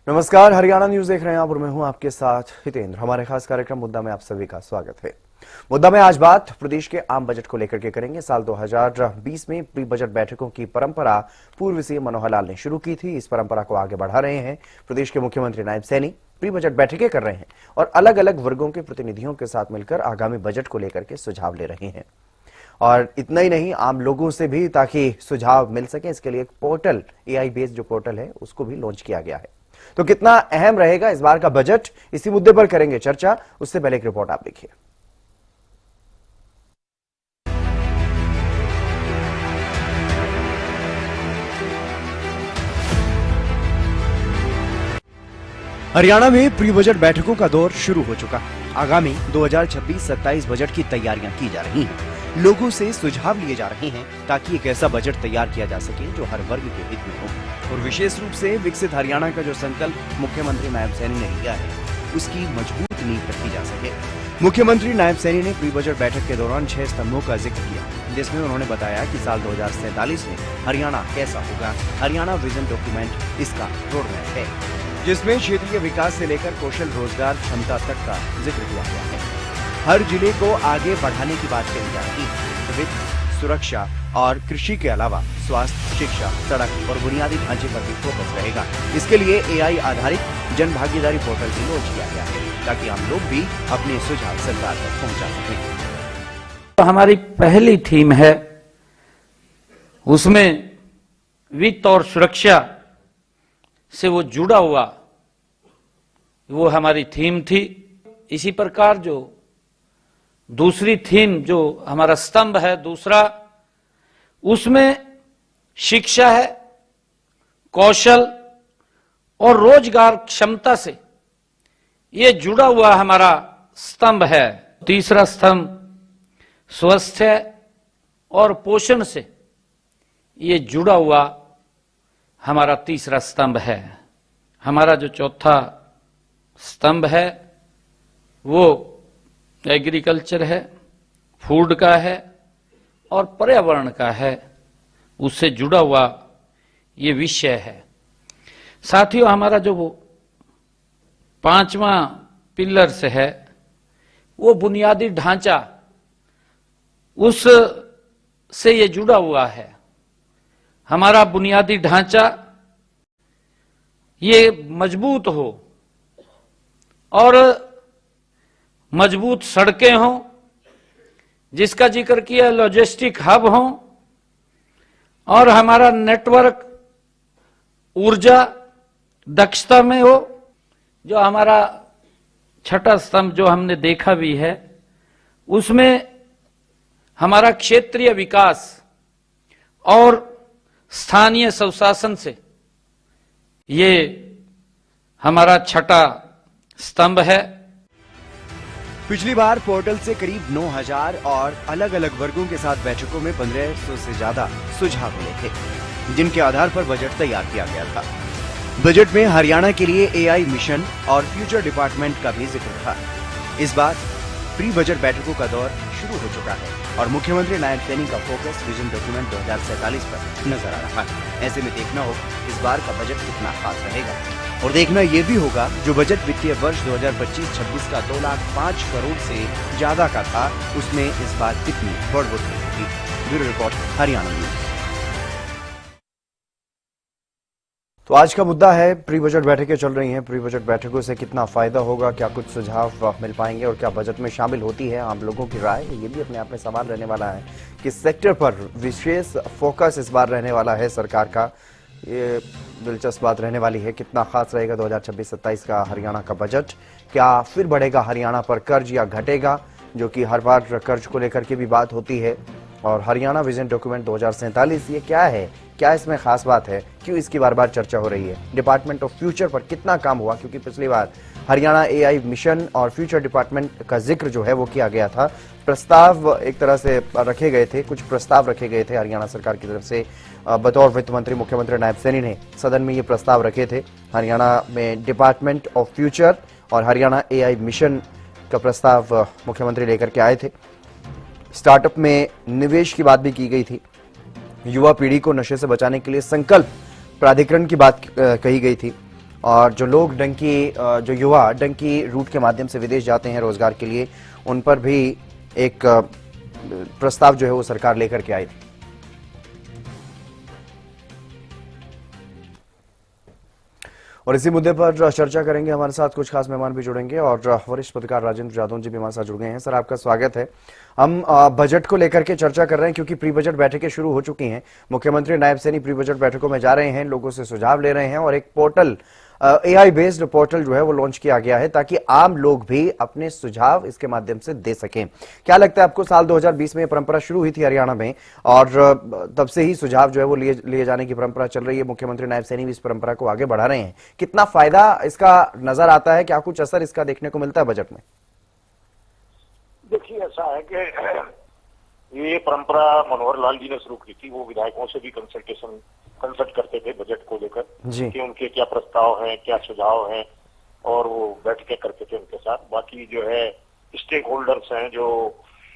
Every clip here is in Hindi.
नमस्कार, हरियाणा न्यूज देख रहे हैं आप और मैं हूं आपके साथ हितेंद्र। हमारे खास कार्यक्रम मुद्दा में आप सभी का स्वागत है। मुद्दा में आज बात प्रदेश के आम बजट को लेकर के करेंगे। साल 2020 में प्री बजट बैठकों की परंपरा पूर्व सीएम मनोहर लाल ने शुरू की थी। इस परंपरा को आगे बढ़ा रहे हैं प्रदेश के मुख्यमंत्री नायब सैनी। प्री बजट बैठकें कर रहे हैं और अलग अलग वर्गों के प्रतिनिधियों के साथ मिलकर आगामी बजट को लेकर के सुझाव ले रहे हैं। और इतना ही नहीं, आम लोगों से भी ताकि सुझाव मिल सके, इसके लिए एक पोर्टल, AI बेस्ड जो पोर्टल है उसको भी लॉन्च किया गया है। तो कितना अहम रहेगा इस बार का बजट, इसी मुद्दे पर करेंगे चर्चा। उससे पहले एक रिपोर्ट आप देखिए। हरियाणा में प्री बजट बैठकों का दौर शुरू हो चुका। आगामी 2026-27 बजट की तैयारियां की जा रही हैं। लोगों से सुझाव लिए जा रहे हैं ताकि एक ऐसा बजट तैयार किया जा सके जो हर वर्ग के हित में हो और विशेष रूप से विकसित हरियाणा का जो संकल्प मुख्यमंत्री नायब सैनी ने लिया है उसकी मजबूत नींव रखी जा सके। मुख्यमंत्री नायब सैनी ने प्री बजट बैठक के दौरान 6 स्तंभों का जिक्र किया, जिसमें उन्होंने बताया कि साल 2047 में हरियाणा कैसा होगा। हरियाणा विजन डॉक्यूमेंट इसका रोडमैप है, जिसमें क्षेत्रीय विकास से लेकर कौशल रोजगार क्षमता तक का जिक्र किया गया है। हर जिले को आगे बढ़ाने की बात कही जा रही है। वित्त, सुरक्षा और कृषि के अलावा स्वास्थ्य, शिक्षा, सड़क और बुनियादी ढांचे पर भी फोकस रहेगा। इसके लिए AI आधारित जन भागीदारी पोर्टल भी लॉन्च किया गया है ताकि हम लोग भी अपने सुझाव सरकार तक पहुंचा सकें। तो हमारी पहली थीम है, उसमें वित्त और सुरक्षा से वो जुड़ा हुआ वो हमारी थीम थी। इसी प्रकार जो दूसरी थीम, जो हमारा स्तंभ है दूसरा, उसमें शिक्षा है, कौशल और रोजगार क्षमता से ये जुड़ा हुआ हमारा स्तंभ है। तीसरा स्तंभ स्वास्थ्य और पोषण से ये जुड़ा हुआ हमारा तीसरा स्तंभ है। हमारा जो चौथा स्तंभ है वो एग्रीकल्चर है, फूड का है और पर्यावरण का है, उससे जुड़ा हुआ ये विषय है। साथियों, हमारा जो वो 5वां पिलर से है वो बुनियादी ढांचा, उस से ये जुड़ा हुआ है। हमारा बुनियादी ढांचा ये मजबूत हो और मजबूत सड़कें हों, जिसका जिक्र किया, लॉजिस्टिक हब हों, और हमारा नेटवर्क ऊर्जा दक्षता में हो। जो हमारा छठा स्तंभ जो हमने देखा भी है, उसमें हमारा क्षेत्रीय विकास और स्थानीय स्वशासन से ये हमारा छठा स्तंभ है। पिछली बार पोर्टल से करीब 9000 और अलग अलग वर्गों के साथ बैठकों में 1500 से ज्यादा सुझाव मिले थे, जिनके आधार पर बजट तैयार किया गया था। बजट में हरियाणा के लिए AI मिशन और फ्यूचर डिपार्टमेंट का भी जिक्र था। इस बार प्री बजट बैठकों का दौर शुरू हो चुका है और मुख्यमंत्री नायब सैनी का फोकस विजन डॉक्यूमेंट 2047 पर नजर आ रहा है। ऐसे में देखना होगा इस बार का बजट कितना खास रहेगा और देखना यह भी होगा जो बजट वित्तीय वर्ष 2025-26 का 2,05,00,000 करोड़ से ज्यादा का था, उसमें इस बार कितनी बढ़ोतरी होगी। Bureau report, Haryana news. तो आज का मुद्दा है, प्री बजट बैठकें चल रही हैं। प्री बजट बैठकों से कितना फायदा होगा, क्या कुछ सुझाव मिल पाएंगे और क्या बजट में शामिल होती है आम लोगों की राय, ये भी अपने आप में सवाल रहने वाला है। किस सेक्टर पर विशेष फोकस इस बार रहने वाला है सरकार का, ये दिलचस्प बात रहने वाली है। कितना खास रहेगा 2026-27 का हरियाणा का बजट, क्या फिर बढ़ेगा हरियाणा पर कर्ज या घटेगा, जो कि हर बार कर्ज को लेकर के भी बात होती है। और हरियाणा विजन डॉक्यूमेंट 2047 ये क्या है, क्या इसमें खास बात है, क्यों इसकी बार बार चर्चा हो रही है। डिपार्टमेंट ऑफ फ्यूचर पर कितना काम हुआ, क्योंकि पिछली बार हरियाणा AI मिशन और फ्यूचर डिपार्टमेंट का जिक्र जो है वो किया गया था। प्रस्ताव एक तरह से रखे गए थे, कुछ प्रस्ताव रखे गए थे हरियाणा सरकार की तरफ से। बतौर वित्त मंत्री मुख्यमंत्री नायब सैनी ने सदन में ये प्रस्ताव रखे थे। हरियाणा में डिपार्टमेंट ऑफ फ्यूचर और हरियाणा AI मिशन का प्रस्ताव मुख्यमंत्री लेकर के आए थे। स्टार्टअप में निवेश की बात भी की गई थी। युवा पीढ़ी को नशे से बचाने के लिए संकल्प प्राधिकरण की बात कही गई थी और जो लोग जो युवा डंकी रूट के माध्यम से विदेश जाते हैं रोजगार के लिए, उन पर भी एक प्रस्ताव जो है वो सरकार लेकर के आई थी। और इसी मुद्दे पर चर्चा करेंगे, हमारे साथ कुछ खास मेहमान भी जुड़ेंगे और वरिष्ठ पत्रकार राजेंद्र जादौन जी भी हमारे साथ जुड़ गए हैं। सर, आपका स्वागत है। हम बजट को लेकर के चर्चा कर रहे हैं क्योंकि प्री बजट बैठकें शुरू हो चुकी हैं। मुख्यमंत्री नायब सैनी प्री बजट बैठकों में जा रहे हैं, लोगों से सुझाव ले रहे हैं और एक पोर्टल, AI बेस्ड पोर्टल जो है वो लॉन्च किया गया है ताकि आम लोग भी अपने सुझाव इसके माध्यम से दे सकें। क्या लगता है आपको, साल 2020 में ये परंपरा शुरू हुई थी हरियाणा में और तब से ही सुझाव जो है वो लिए जाने की परंपरा चल रही है। मुख्यमंत्री नायब सैनी भी इस परंपरा को आगे बढ़ा रहे हैं। कितना फायदा इसका नजर आता है, क्या कुछ असर इसका देखने को मिलता है बजट में? देखिए, ऐसा है कि ये परंपरा मनोहर लाल जी ने शुरू की थी। वो विधायकों से भी कंसल्ट करते थे बजट को लेकर कि उनके क्या प्रस्ताव हैं, क्या सुझाव हैं, और वो बैठकें करते थे उनके साथ। बाकी जो है स्टेक होल्डर्स हैं, जो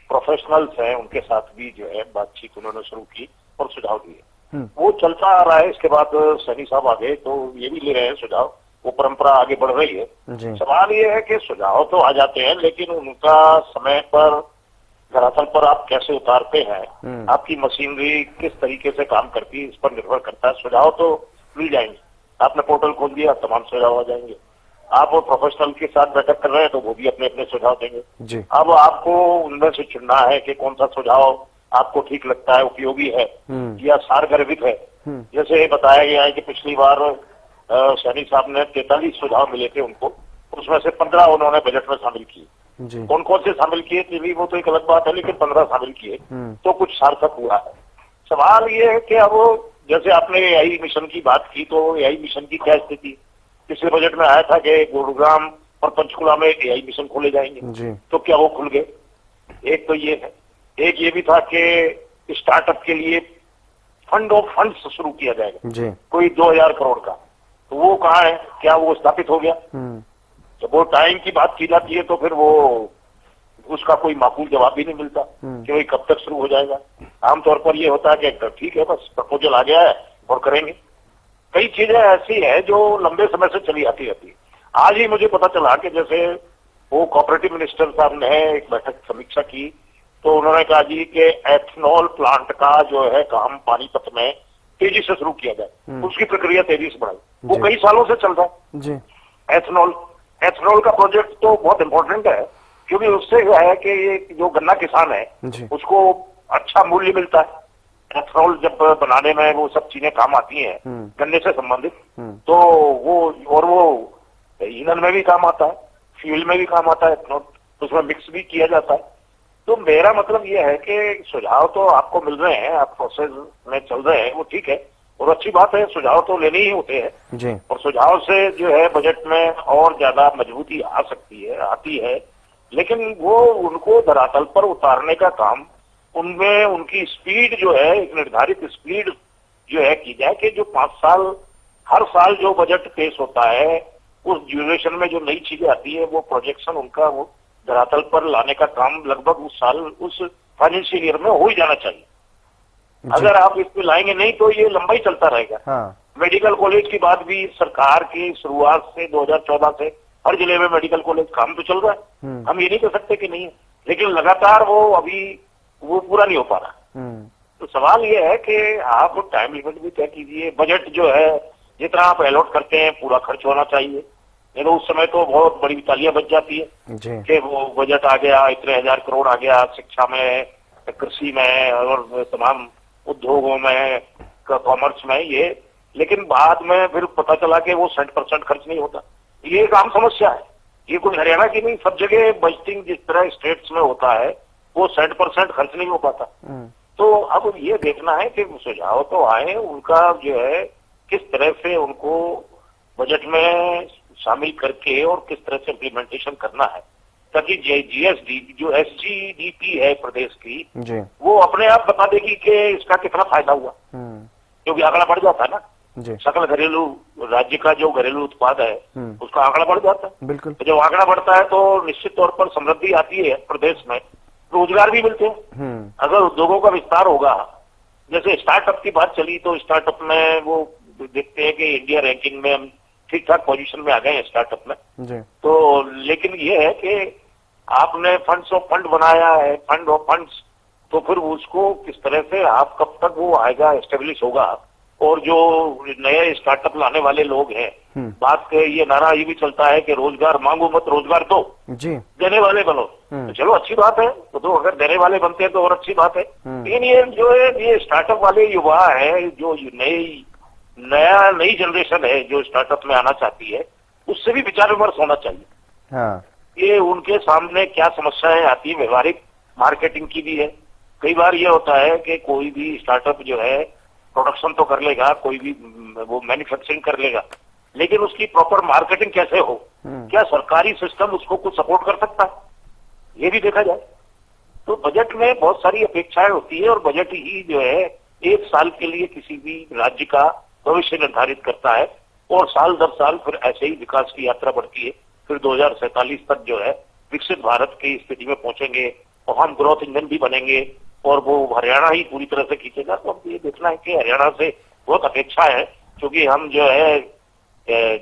प्रोफेशनल्स हैं, उनके साथ भी जो है बातचीत उन्होंने शुरू की और सुझाव दिए। वो चलता आ रहा है। इसके बाद सैनी साहब आ गए तो ये भी ले रहे हैं सुझाव। वो परंपरा आगे बढ़ रही है। सवाल ये है कि सुझाव तो आ जाते हैं, लेकिन उनका समय पर धरातल पर आप कैसे उतारते हैं, आपकी मशीनरी किस तरीके से काम करती है, इस पर निर्भर करता है। सुझाव तो मिल जाएंगे। आपने पोर्टल खोल दिया, तमाम सुझाव आ जाएंगे। आप वो प्रोफेशनल के साथ बैठक कर रहे हैं तो वो भी अपने अपने सुझाव देंगे। अब आपको उनमें से चुनना है कि कौन सा सुझाव आपको ठीक लगता है, उपयोगी है या सारगर्भित है। जैसे बताया गया है कि पिछली बार सैनी साहब ने 43 सुझाव मिले थे उनको, उसमें से 15 उन्होंने बजट में शामिल किए। कौन कौन से शामिल किए थे वो तो एक अलग बात है, लेकिन 15 शामिल किए तो कुछ सार्थक हुआ है। सवाल ये है कि अब जैसे आपने AI मिशन की बात की, तो AI मिशन की क्या स्थिति? पिछले बजट में आया था कि गुरुग्राम और पंचकुला में AI मिशन खोले जाएंगे, तो क्या वो खुल गए? एक तो ये है। एक ये भी था कि स्टार्टअप के लिए फंड ऑफ फंड्स शुरू किया जाएगा, कोई 2000 करोड़ का। तो वो कहाँ है? क्या वो स्थापित हो गया? जब वो टाइम की बात की जाती है तो फिर वो उसका कोई माकूल जवाब भी नहीं मिलता कि भाई कब तक शुरू हो जाएगा। आमतौर पर ये होता है कि ठीक है, बस प्रपोजल आ गया है और करेंगे। कई चीजें ऐसी है जो लंबे समय से चली आती रहती है। आज ही मुझे पता चला कि जैसे वो कोऑपरेटिव मिनिस्टर साहब ने एक बैठक समीक्षा की, तो उन्होंने कहा जी कि एथनॉल प्लांट का जो है काम पानीपत में तेजी से शुरू किया जाए, उसकी प्रक्रिया तेजी से बढ़ाई। वो कई सालों से चल रहा है। एथनॉल का प्रोजेक्ट तो बहुत इंपॉर्टेंट है, क्योंकि उससे जो है कि ये जो गन्ना किसान है उसको अच्छा मूल्य मिलता है। एथनॉल जब बनाने में वो सब चीजें काम आती हैं गन्ने से संबंधित, तो वो ईंधन में भी काम आता है, फ्यूल में भी काम आता है एथनॉल, तो उसमें मिक्स भी किया जाता है। तो मेरा मतलब ये है कि सुझाव तो आपको मिल रहे हैं, आप प्रोसेस में चल रहे हैं, वो ठीक है और अच्छी बात है। सुझाव तो लेने ही होते हैं और सुझाव से जो है बजट में और ज्यादा मजबूती आ सकती है, आती है। लेकिन वो उनको धरातल पर उतारने का काम, उनमें उनकी स्पीड जो है, एक निर्धारित स्पीड जो है की जाए कि जो 5 साल, हर साल जो बजट पेश होता है उस ड्यूरेशन में जो नई चीजें आती है, वो प्रोजेक्शन उनका वो धरातल पर लाने का काम लगभग उस साल, उस फाइनेंशियल ईयर में हो ही जाना चाहिए। अगर आप इसमें लाएंगे नहीं तो ये लंबा ही चलता रहेगा। मेडिकल कॉलेज की बात भी सरकार की शुरुआत से 2014 से हर जिले में मेडिकल कॉलेज काम तो चल रहा है, हम ये नहीं कह सकते कि नहीं है, लेकिन लगातार वो पूरा नहीं हो पा रहा। तो सवाल ये है कि आप टाइम लिमिट भी तय कीजिए। बजट जो है जितना आप अलॉट करते हैं पूरा खर्च होना चाहिए, नहीं तो उस समय तो बहुत बड़ी तालियां बज जाती है कि वो बजट आ गया, इतने 1000 करोड़ आ गया शिक्षा में, कृषि में और तमाम उद्योगों में, कॉमर्स में ये, लेकिन बाद में फिर पता चला कि वो 60% खर्च नहीं होता। ये एक आम समस्या है, ये कोई हरियाणा की नहीं, सब जगह बजटिंग जिस तरह स्टेट्स में होता है वो 60% खर्च नहीं हो पाता। तो अब ये देखना है कि सुझाव तो आए, उनका जो है किस तरह से उनको बजट में शामिल करके और किस तरह से इम्प्लीमेंटेशन करना है, ताकि GSD जो SGDP है प्रदेश की, वो अपने आप बता देगी कि इसका कितना फायदा हुआ, क्योंकि आंकड़ा बढ़ जाता है ना। सकल घरेलू, राज्य का जो घरेलू उत्पाद है उसका आंकड़ा बढ़ जाता है। बिल्कुल। तो जब आंकड़ा बढ़ता है तो निश्चित तौर पर समृद्धि आती है प्रदेश में, रोजगार भी मिलते हैं। अगर उद्योगों का विस्तार होगा, जैसे स्टार्टअप की बात चली, तो स्टार्टअप में वो देखते हैं कि इंडिया रैंकिंग में हम ठीक ठाक पोजीशन में आ गए हैं स्टार्टअप में। जी। तो लेकिन ये है कि आपने फंड्स ऑफ फंड बनाया है, फंड ऑफ फंड्स, तो फिर उसको किस तरह से आप कब तक वो आएगा, एस्टेब्लिश होगा। और जो नए स्टार्टअप लाने वाले लोग हैं, बात के ये नारा ये भी चलता है कि रोजगार मांगो मत रोजगार दो, जी। देने वाले बनो। तो चलो अच्छी बात है, तो अगर देने वाले बनते हैं तो और अच्छी बात है। लेकिन ये जो है ये स्टार्टअप वाले युवा है, जो नई जनरेशन है जो स्टार्टअप में आना चाहती है, उससे भी विचार विमर्श होना चाहिए। हाँ। ये उनके सामने क्या समस्याएं आती है, व्यवहारिक मार्केटिंग की भी है। कई बार ये होता है कि कोई भी स्टार्टअप जो है प्रोडक्शन तो कर लेगा, कोई भी वो मैन्युफैक्चरिंग कर लेगा, लेकिन उसकी प्रॉपर मार्केटिंग कैसे हो, क्या सरकारी सिस्टम उसको कुछ सपोर्ट कर सकता है, ये भी देखा जाए। तो बजट में बहुत सारी अपेक्षाएं होती है, और बजट ही जो है एक साल के लिए किसी भी राज्य का भविष्य निर्धारित करता है, और साल दर साल फिर ऐसे ही विकास की यात्रा बढ़ती है। फिर 2047 तक जो है विकसित भारत की स्थिति में पहुंचेंगे, और हम ग्रोथ इंजन भी बनेंगे, और वो हरियाणा ही पूरी तरह से खींचेगा। तो अब ये देखना है कि हरियाणा से बहुत अपेक्षा है, क्योंकि हम जो है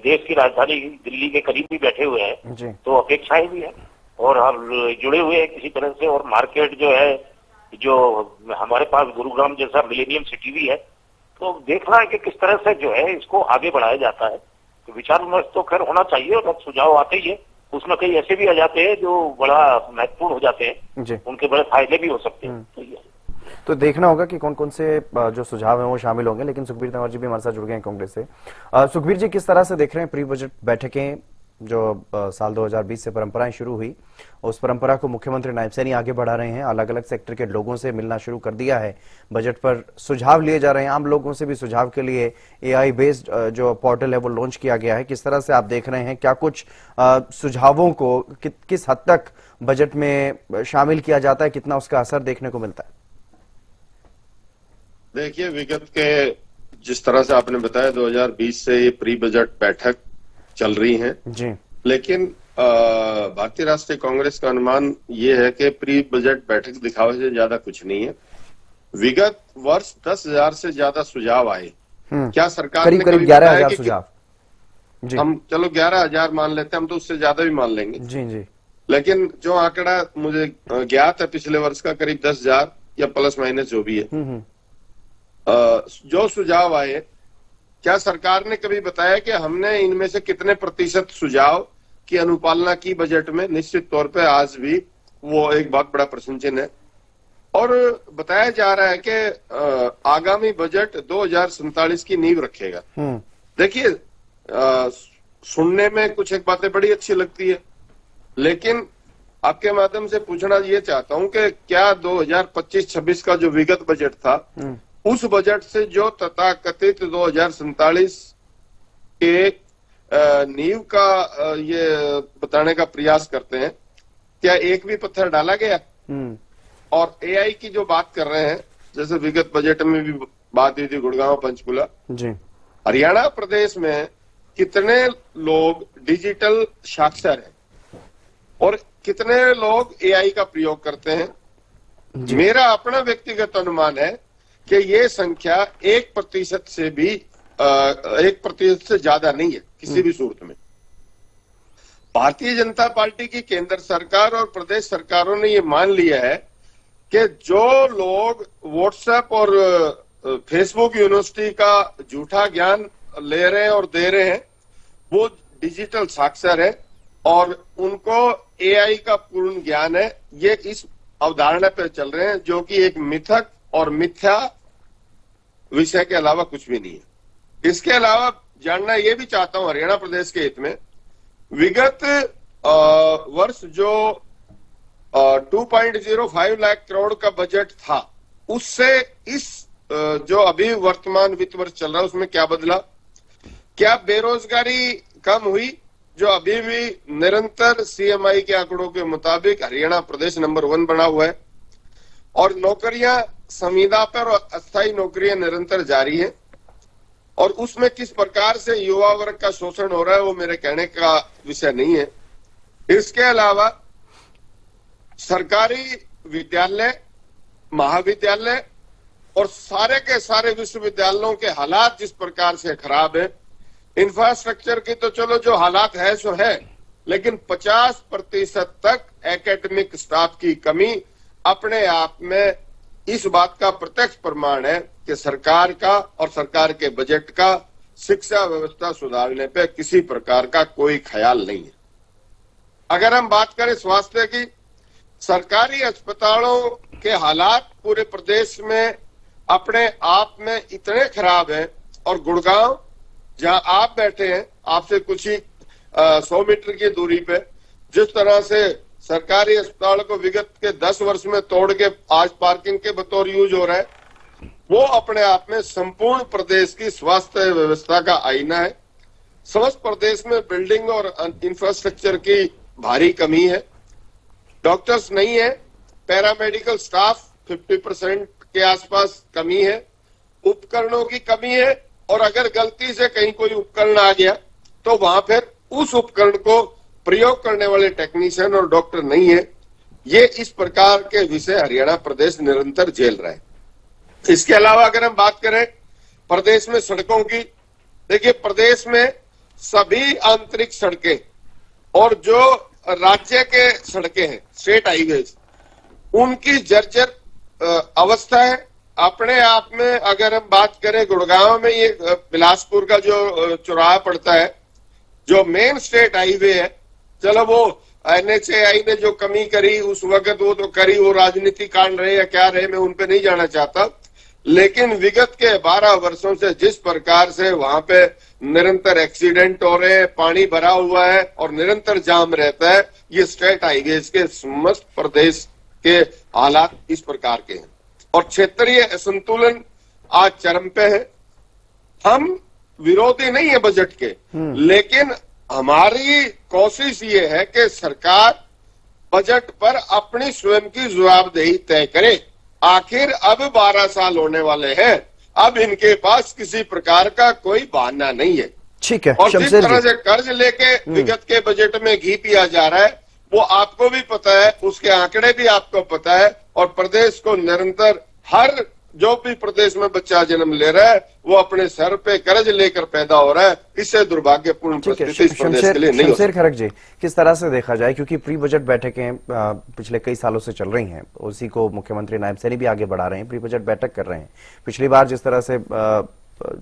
देश की राजधानी दिल्ली के करीब भी बैठे हुए हैं, तो अपेक्षाएं भी है, और हम जुड़े हुए हैं किसी तरह से। और मार्केट जो है, जो हमारे पास गुरुग्राम जैसा मिलेनियम सिटी भी है, तो देखना है कि किस तरह से जो है इसको आगे बढ़ाया जाता है। तो विचार विमर्श तो खैर होना चाहिए, और सुझाव आते ही है, उसमें कई ऐसे भी आ जाते हैं जो बड़ा महत्वपूर्ण हो जाते हैं, उनके बड़े फायदे भी हो सकते हैं। तो देखना होगा कि कौन कौन से जो सुझाव हैं वो शामिल होंगे। लेकिन सुखबीर तंवर जी भी हमारे साथ जुड़ गए हैं कांग्रेस से। सुखबीर जी, किस तरह से देख रहे हैं प्री बजट बैठकें जो साल 2020 से परंपराएं शुरू हुई, उस परंपरा को मुख्यमंत्री नायब सैनी आगे बढ़ा रहे हैं, अलग अलग सेक्टर के लोगों से मिलना शुरू कर दिया है, बजट पर सुझाव लिए जा रहे हैं, आम लोगों से भी सुझाव के लिए AI बेस्ड जो पोर्टल है वो लॉन्च किया गया है। किस तरह से आप देख रहे हैं, क्या कुछ सुझावों को किस हद तक बजट में शामिल किया जाता है, कितना उसका असर देखने को मिलता है? देखिए, विगत के जिस तरह से आपने बताया 2020 से ये प्री बजट बैठक चल रही है जी, लेकिन भारतीय राष्ट्रीय कांग्रेस का अनुमान ये है कि प्री बजट बैठक दिखावे से ज्यादा कुछ नहीं है। विगत वर्ष 10,000 से ज्यादा सुझाव आए। क्या सरकार ने करीब 11,000 सुझाव जी, हम चलो 11,000 मान लेते हैं, हम तो उससे ज्यादा भी मान लेंगे जी जी, लेकिन जो आंकड़ा मुझे ज्ञात है पिछले वर्ष का करीब 10,000 या प्लस माइनस जो भी है, जो सुझाव आए, क्या सरकार ने कभी बताया कि हमने इनमें से कितने प्रतिशत सुझाव की अनुपालना की बजट में? निश्चित तौर पे आज भी वो एक बहुत बड़ा प्रश्न चिन्ह है। और बताया जा रहा है कि आगामी बजट 2047 की नींव रखेगा। देखिए, सुनने में कुछ एक बातें बड़ी अच्छी लगती है, लेकिन आपके माध्यम से पूछना ये चाहता हूं कि क्या 2025-26 का जो विगत बजट था, उस बजट से जो तथाकथित 2047 के नींव का ये बताने का प्रयास करते हैं, क्या एक भी पत्थर डाला गया? और AI की जो बात कर रहे हैं, जैसे विगत बजट में भी बात हुई थी गुड़गांव पंचकुला जी, हरियाणा प्रदेश में कितने लोग डिजिटल साक्षर हैं और कितने लोग AI का प्रयोग करते हैं? मेरा अपना व्यक्तिगत अनुमान है कि ये संख्या 1% से भी 1% से ज्यादा नहीं है किसी भी सूरत में। भारतीय जनता पार्टी की केंद्र सरकार और प्रदेश सरकारों ने ये मान लिया है कि जो लोग व्हाट्सएप और फेसबुक यूनिवर्सिटी का झूठा ज्ञान ले रहे हैं और दे रहे हैं, वो डिजिटल साक्षर है और उनको AI का पूर्ण ज्ञान है। ये इस अवधारणा पर चल रहे हैं, जो कि एक मिथक और मिथ्या विषय के अलावा कुछ भी नहीं है। इसके अलावा जानना यह भी चाहता हूं, हरियाणा प्रदेश के हित में, विगत वर्ष जो 2.05 लाख करोड़ का बजट था, उससे इस जो अभी वर्तमान वित्त वर्ष चल रहा है उसमें क्या बदला? क्या बेरोजगारी कम हुई, जो अभी भी निरंतर CMI के आंकड़ों के मुताबिक हरियाणा प्रदेश नंबर 1 बना हुआ है, और नौकरियां संविदा पर और अस्थायी नौकरियां निरंतर जारी है, और उसमें किस प्रकार से युवा वर्ग का शोषण हो रहा है वो मेरे कहने का विषय नहीं है। इसके अलावा सरकारी विद्यालय, महाविद्यालय और सारे के सारे विश्वविद्यालयों के हालात जिस प्रकार से खराब है, इंफ्रास्ट्रक्चर की तो चलो जो हालात है सो है, लेकिन 50% तक एकेडमिक स्टाफ की कमी अपने आप में इस बात का प्रत्यक्ष प्रमाण है कि सरकार का और सरकार के बजट का शिक्षा व्यवस्था सुधारने पे किसी प्रकार का कोई ख्याल नहीं है। अगर हम बात करें स्वास्थ्य की, सरकारी अस्पतालों के हालात पूरे प्रदेश में अपने आप में इतने खराब हैं, और गुड़गांव जहां आप बैठे हैं, आपसे कुछ ही 100 मीटर की दूरी पे जिस तरह से सरकारी अस्पताल को विगत के 10 वर्ष में तोड़ के आज पार्किंग के बतौर यूज हो रहा है, वो अपने आप में संपूर्ण प्रदेश की स्वास्थ्य व्यवस्था का आईना है। समस्त प्रदेश में बिल्डिंग और इंफ्रास्ट्रक्चर की भारी कमी है, डॉक्टर्स नहीं है, पैरामेडिकल स्टाफ 50% के आसपास कमी है, उपकरणों की कमी है, और अगर गलती से कहीं कोई उपकरण आ गया तो वहां फिर उस उपकरण को प्रयोग करने वाले टेक्नीशियन और डॉक्टर नहीं है। ये इस प्रकार के विषय हरियाणा प्रदेश निरंतर झेल रहा है। इसके अलावा अगर हम बात करें प्रदेश में सड़कों की, देखिए प्रदेश में सभी आंतरिक सड़कें और जो राज्य के सड़कें हैं, स्टेट हाईवेज, उनकी जर्जर अवस्था है। अपने आप में अगर हम बात करें गुड़गांव में, ये बिलासपुर का जो चौराहा पड़ता है, जो मेन स्टेट हाईवे है, चलो वो NHAI ने जो कमी करी उस वक्त वो तो करी, वो राजनीति कांड रहे या क्या रहे, मैं उन पे नहीं जाना चाहता, लेकिन विगत के 12 वर्षों से जिस प्रकार से वहां पे निरंतर एक्सीडेंट हो रहे हैं, पानी भरा हुआ है और निरंतर जाम रहता है, ये स्टेट हाईवेज के समस्त प्रदेश के हालात इस प्रकार के हैं। और क्षेत्रीय असंतुलन आज चरम पे है। हम विरोधी नहीं है बजट के, लेकिन हमारी कोशिश ये है कि सरकार बजट पर अपनी स्वयं की जवाबदेही तय करे। आखिर अब 12 साल होने वाले हैं, अब इनके पास किसी प्रकार का कोई बहाना नहीं है। ठीक है। और जिस तरह से कर्ज लेके विगत के बजट में घी पिया जा रहा है, वो आपको भी पता है, उसके आंकड़े भी आपको पता है, और प्रदेश को निरंतर हर जो भी प्रदेश में बच्चा जन्म ले रहा है वो अपने सर पे कर्ज लेकर पैदा हो रहा है। इससे दुर्भाग्यपूर्ण परिस्थिति इस प्रदेश के लिए नहीं हो सकती। शमशेर खरक जी, किस तरह से देखा जाए, क्योंकि प्री बजट बैठकें पिछले कई सालों से चल रही हैं, उसी को मुख्यमंत्री नायब सैनी भी आगे बढ़ा रहे हैं, प्री बजट बैठक कर रहे हैं। पिछली बार जिस तरह से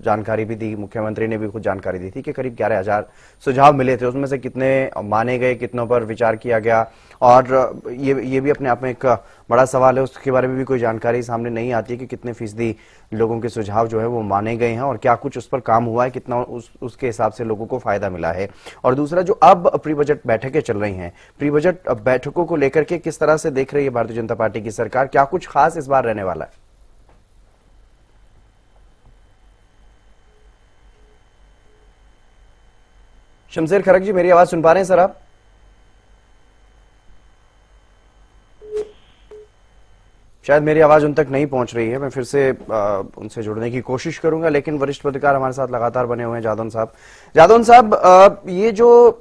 जानकारी भी दी, मुख्यमंत्री ने भी खुद जानकारी दी थी कि करीब 11,000 सुझाव मिले थे, उसमें से कितने माने गए, कितनों पर विचार किया गया, और ये भी अपने आप में एक बड़ा सवाल है, उसके बारे में भी कोई जानकारी सामने नहीं आती है कि कितने फीसदी लोगों के सुझाव जो है वो माने गए हैं और क्या कुछ उस पर काम हुआ है, कितना उसके हिसाब से लोगों को फायदा मिला है। और दूसरा, जो अब प्री बजट बैठकें चल रही हैं, प्री बजट बैठकों को लेकर के किस तरह से देख रही है भारतीय जनता पार्टी की सरकार, क्या कुछ खास इस बार रहने वाला है? शमशेर खरक जी, मेरी आवाज सुन पा रहे हैं सर आप? शायद मेरी आवाज उन तक नहीं पहुंच रही है, मैं फिर से उनसे जुड़ने की कोशिश करूंगा, लेकिन वरिष्ठ पत्रकार हमारे साथ लगातार बने हुए हैं। जादौन साहब, ये जो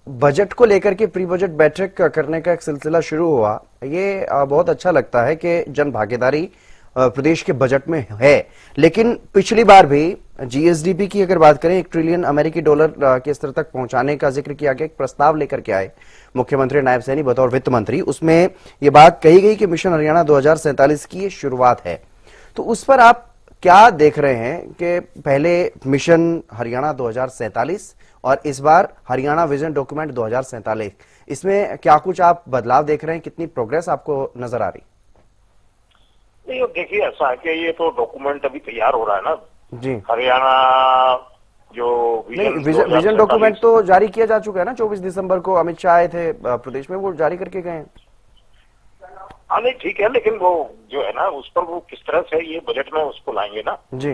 बजट को लेकर के प्री बजट बैठक करने का एक सिलसिला शुरू हुआ, ये बहुत अच्छा लगता है कि जन भागीदारी प्रदेश के बजट में है, लेकिन पिछली बार भी GSDP की अगर बात करें, $1 ट्रिलियन अमेरिकी डॉलर के स्तर तक पहुंचाने का जिक्र किया गया, एक प्रस्ताव लेकर के आए मुख्यमंत्री नायब सैनी बतौर वित्त मंत्री। उसमें यह बात कही गई कि मिशन हरियाणा 2047 की ये शुरुआत है। तो उस पर आप क्या देख रहे हैं कि पहले मिशन हरियाणा 2047 और इस बार हरियाणा विजन डॉक्यूमेंट 2047, इसमें क्या कुछ आप बदलाव देख रहे हैं, कितनी प्रोग्रेस आपको नजर आ रही? नहीं, देखिए ऐसा है कि ये तो डॉक्यूमेंट अभी तैयार हो रहा है ना जी। हरियाणा जो विजन डॉक्यूमेंट तो जारी किया जा चुका है ना, 24 दिसंबर को अमित शाह आए थे प्रदेश में, वो जारी करके गए हैं। हाँ नहीं ठीक है, लेकिन वो जो है ना उस पर वो किस तरह से ये बजट में उसको लाएंगे ना जी,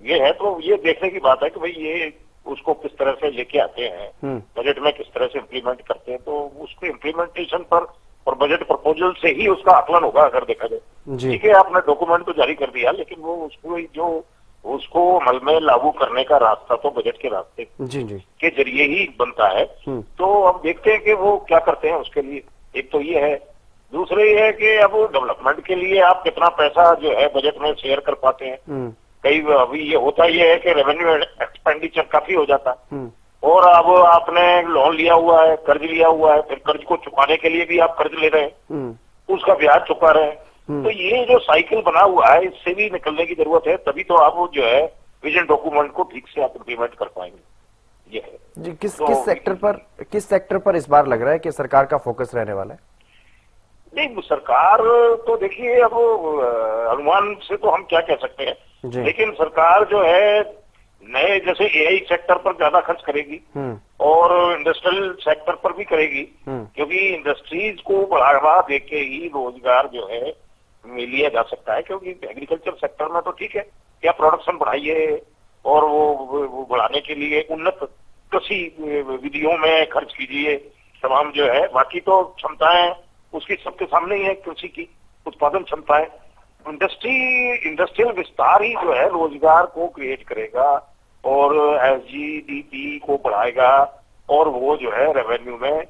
ये है तो ये देखने की बात है कि भाई ये उसको किस तरह से लेके आते हैं, बजट में किस तरह से इम्प्लीमेंट करते हैं, तो उसको इम्प्लीमेंटेशन पर और बजट प्रपोजल से ही उसका आकलन होगा अगर देखा जाए। ठीक है, आपने डॉक्यूमेंट तो जारी कर दिया, लेकिन वो उसको जो उसको अमल में लागू करने का रास्ता तो बजट के रास्ते के जरिए ही बनता है। तो हम देखते हैं कि वो क्या करते हैं उसके लिए। एक तो ये है, दूसरे ये है कि अब डेवलपमेंट के लिए आप कितना पैसा जो है बजट में शेयर कर पाते हैं। कई अभी ये होता ये है कि रेवेन्यू एक्सपेंडिचर काफी हो जाता है, और अब आपने लोन लिया हुआ है, कर्ज लिया हुआ है, फिर कर्ज को चुकाने के लिए भी आप कर्ज ले रहे हैं, उसका ब्याज चुका रहे हैं। तो ये जो साइकिल बना हुआ है, इससे भी निकलने की जरूरत है, तभी तो आप जो है विजन डॉक्यूमेंट को ठीक से आप इम्प्लीमेंट कर पाएंगे। ये है जी। किस सेक्टर पर इस बार लग रहा है कि सरकार का फोकस रहने वाला है? नहीं, सरकार तो देखिए, अब अनुमान से तो हम क्या कह सकते हैं, लेकिन सरकार जो है नए जैसे एआई सेक्टर पर ज्यादा खर्च करेगी और इंडस्ट्रियल सेक्टर पर भी करेगी, क्योंकि इंडस्ट्रीज को बढ़ावा देके ही रोजगार जो है लिया जा सकता है। क्योंकि एग्रीकल्चर सेक्टर में तो ठीक है, क्या प्रोडक्शन बढ़ाइए और वो बढ़ाने के लिए उन्नत कृषि विधियों में खर्च कीजिए तमाम जो है, बाकी तो क्षमताएं उसकी सबके सामने ही है, कृषि की उत्पादन क्षमताएं। इंडस्ट्रियल विस्तार ही जो है रोजगार को क्रिएट करेगा और एसजीडीपी को बढ़ाएगा, और वो जो है रेवेन्यू में,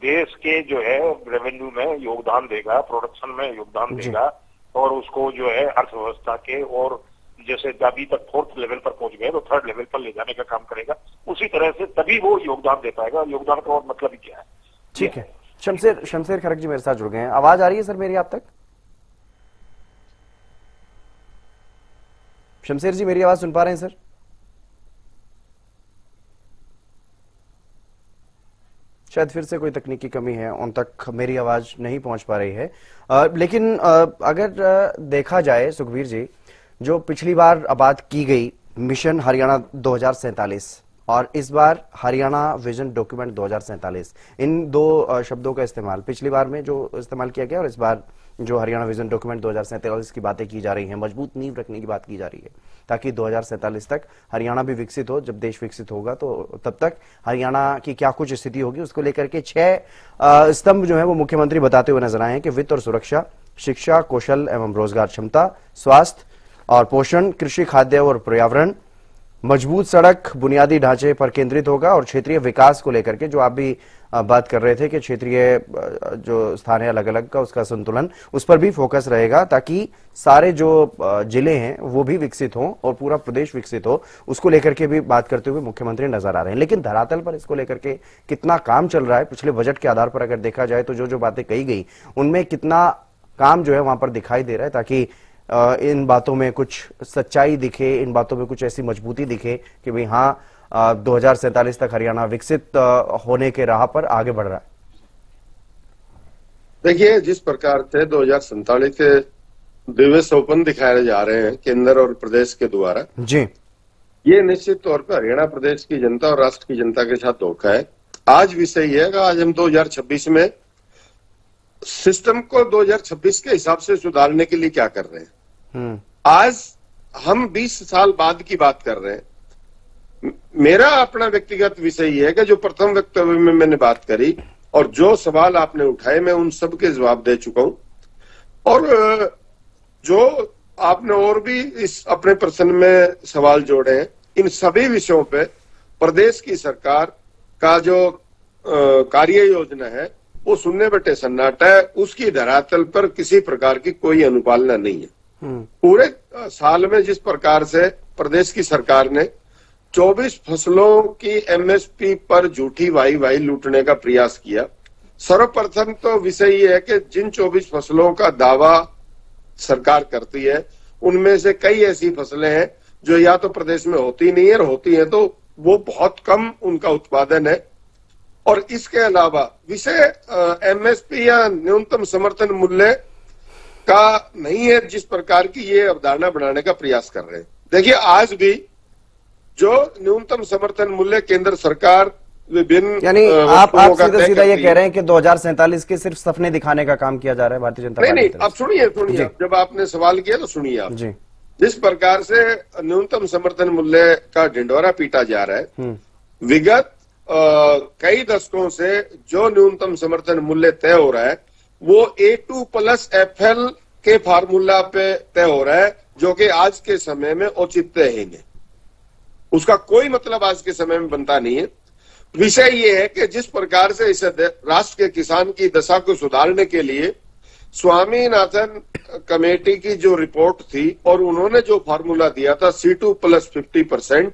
देश के जो है रेवेन्यू में योगदान देगा, प्रोडक्शन में योगदान देगा, और उसको जो है अर्थव्यवस्था के, और जैसे अभी तक 4th लेवल पर पहुंच गए तो 3rd लेवल पर ले जाने का काम करेगा। उसी तरह से तभी वो योगदान दे पाएगा। योगदान का और मतलब ही क्या है? ठीक है। शमशेर खरक जी मेरे साथ जुड़ गए हैं। आवाज आ रही है सर मेरी आप तक? शमशेर जी मेरी आवाज सुन पा रहे हैं सर? शायद फिर से कोई तकनीकी कमी है, उन तक मेरी आवाज नहीं पहुंच पा रही है। लेकिन अगर देखा जाए सुखबीर जी, जो पिछली बार बात की गई मिशन हरियाणा 2047 और इस बार हरियाणा विजन डॉक्यूमेंट 2047, इन दो शब्दों का इस्तेमाल पिछली बार में जो इस्तेमाल किया गया और इस बार जो हरियाणा विजन डॉक्यूमेंट 2047 की बातें की जा रही हैं, मजबूत नींव रखने की बात की जा रही है ताकि 2047 तक हरियाणा भी विकसित हो। जब देश विकसित होगा तो तब तक हरियाणा की क्या कुछ स्थिति होगी, उसको लेकर के 6 स्तंभ जो है वो मुख्यमंत्री बताते हुए नजर आए हैं कि वित्त और सुरक्षा, शिक्षा, कौशल एवं रोजगार क्षमता, स्वास्थ्य और पोषण, कृषि, खाद्य और पर्यावरण, मजबूत सड़क बुनियादी ढांचे पर केंद्रित होगा, और क्षेत्रीय विकास को लेकर के जो आप भी बात कर रहे थे कि क्षेत्रीय जो स्थान है अलग अलग का, उसका संतुलन, उस पर भी फोकस रहेगा ताकि सारे जो जिले हैं वो भी विकसित हों और पूरा प्रदेश विकसित हो। उसको लेकर के भी बात करते हुए मुख्यमंत्री नजर आ रहे हैं। लेकिन धरातल पर इसको लेकर के कितना काम चल रहा है, पिछले बजट के आधार पर अगर देखा जाए तो जो बातें कही गई उनमें कितना काम जो है वहां पर दिखाई दे रहा है ताकि इन बातों में कुछ सच्चाई दिखे, इन बातों में कुछ ऐसी मजबूती दिखे कि भाई हाँ 2047 तक हरियाणा विकसित होने के राह पर आगे बढ़ रहा है। देखिए, जिस प्रकार से 2047 के दिव्य स्वप्न दिखाए जा रहे हैं केंद्र और प्रदेश के द्वारा जी, ये निश्चित तौर पर हरियाणा प्रदेश की जनता और राष्ट्र की जनता के साथ धोखा है। आज विषय ये है कि आज हम 2026 में सिस्टम को 2026 के हिसाब से सुधारने के लिए क्या कर रहे हैं। आज हम 20 साल बाद की बात कर रहे हैं। मेरा अपना व्यक्तिगत विषय ये है कि जो प्रथम वक्तव्य में मैंने बात करी और जो सवाल आपने उठाए मैं उन सब के जवाब दे चुका हूं, और जो आपने और भी इस अपने प्रश्न में सवाल जोड़े हैं, इन सभी विषयों पे प्रदेश की सरकार का जो कार्य योजना है वो सुनने बटे सन्नाटा है। उसकी धरातल पर किसी प्रकार की कोई अनुपालना नहीं है। पूरे साल में जिस प्रकार से प्रदेश की सरकार ने 24 फसलों की एमएसपी पर झूठी वाई लूटने का प्रयास किया। सर्वप्रथम तो विषय ये है कि जिन 24 फसलों का दावा सरकार करती है उनमें से कई ऐसी फसलें हैं जो या तो प्रदेश में होती नहीं है, और होती है तो वो बहुत कम उनका उत्पादन है। और इसके अलावा विषय एमएसपी या न्यूनतम समर्थन मूल्य का नहीं है, जिस प्रकार की ये अवधारणा बनाने का प्रयास कर रहे हैं। देखिए, आज भी जो न्यूनतम समर्थन मूल्य केंद्र सरकार विभिन्न, यानी आप सीधा ये कह रहे हैं कि 2047 के सिर्फ सपने दिखाने का काम किया जा रहा है भारतीय जनता पार्टी? नहीं, आप सुनिए, जब आपने सवाल किया तो सुनिए आप जी। जिस प्रकार से न्यूनतम समर्थन मूल्य का ढिंढोरा पीटा जा रहा है, विगत कई दशकों से जो न्यूनतम समर्थन मूल्य तय हो रहा है वो A2+FL के फार्मूला पे तय हो रहा है, जो कि आज के समय में औचित्यहीन है। उसका कोई मतलब आज के समय में बनता नहीं है। विषय ये है कि जिस प्रकार से इस राष्ट्र के किसान की दशा को सुधारने के लिए स्वामीनाथन कमेटी की जो रिपोर्ट थी और उन्होंने जो फार्मूला दिया था C2 + 50%,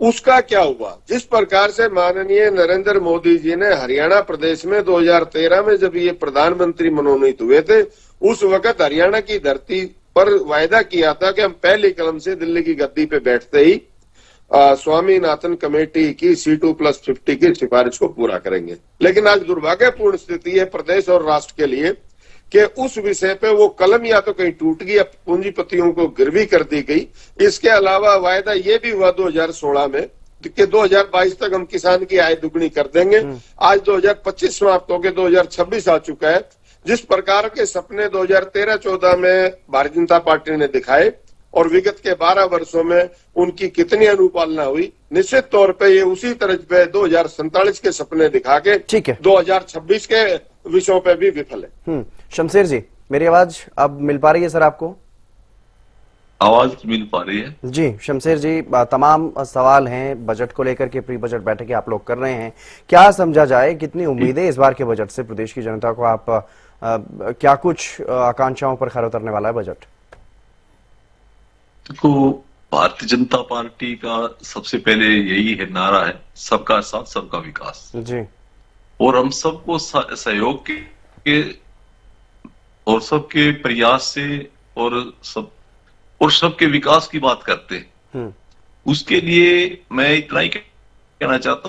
उसका क्या हुआ? जिस प्रकार से माननीय नरेंद्र मोदी जी ने हरियाणा प्रदेश में 2013 में जब ये प्रधानमंत्री मनोनीत हुए थे, उस वक्त हरियाणा की धरती पर वायदा किया था कि हम पहली कलम से दिल्ली की गद्दी पे बैठते ही स्वामीनाथन कमेटी की C2 + 50 की सिफारिश को पूरा करेंगे। लेकिन आज दुर्भाग्यपूर्ण स्थिति है प्रदेश और राष्ट्र के लिए कि उस विषय पे वो कलम या तो कहीं टूट गई या पूंजीपतियों को गिरवी कर दी गई। इसके अलावा वायदा ये भी हुआ 2016 में कि 2022 तक हम किसान की आय दुगनी कर देंगे। आज 2025 समाप्त होकर 2026 आ चुका है। जिस प्रकार के सपने 2013-14 में भारतीय जनता पार्टी ने दिखाए और विगत के 12 वर्षों में उनकी कितनी अनुपालना हुई, निश्चित तौर पे ये उसी तरह पे 2047 के सपने दिखा के ठीक है 2026 के विषयों पे भी विफल है। शमशेर जी, मेरी आवाज अब मिल पा रही है सर आपको? आवाज मिल पा रही है जी शमशेर जी, तमाम सवाल हैं बजट को लेकर के, प्री बजट बैठकें आप लोग कर रहे हैं, क्या समझा जाए, कितनी उम्मीदें इस बार के बजट से प्रदेश की जनता को? आप क्या कुछ आकांक्षाओं पर खरा उतरने वाला है बजट? देखो, भारतीय जनता पार्टी का सबसे पहले यही है, नारा है सबका साथ सबका विकास जी, और हम सबको सहयोग के और सबके प्रयास से और सबके विकास की बात करते हैं। उसके लिए मैं इतना ही कहना चाहता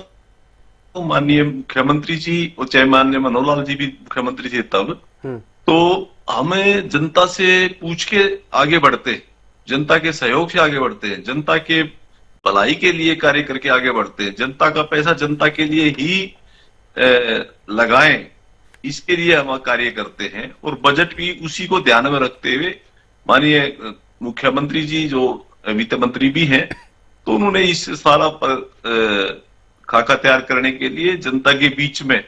हूँ, माननीय मुख्यमंत्री जी और चाहे माननीय मनोहर लाल जी भी मुख्यमंत्री थे तब, तो हमें जनता से पूछ के आगे बढ़ते हैं, जनता के सहयोग से आगे बढ़ते हैं, जनता के भलाई के लिए कार्य करके आगे बढ़ते हैं, जनता का पैसा जनता के लिए ही लगाएं, इसके लिए हम कार्य करते हैं। और बजट भी उसी को ध्यान में रखते हुए माननीय मुख्यमंत्री जी जो वित्त मंत्री भी हैं, तो उन्होंने इस सारा खाका तैयार करने के लिए जनता के बीच में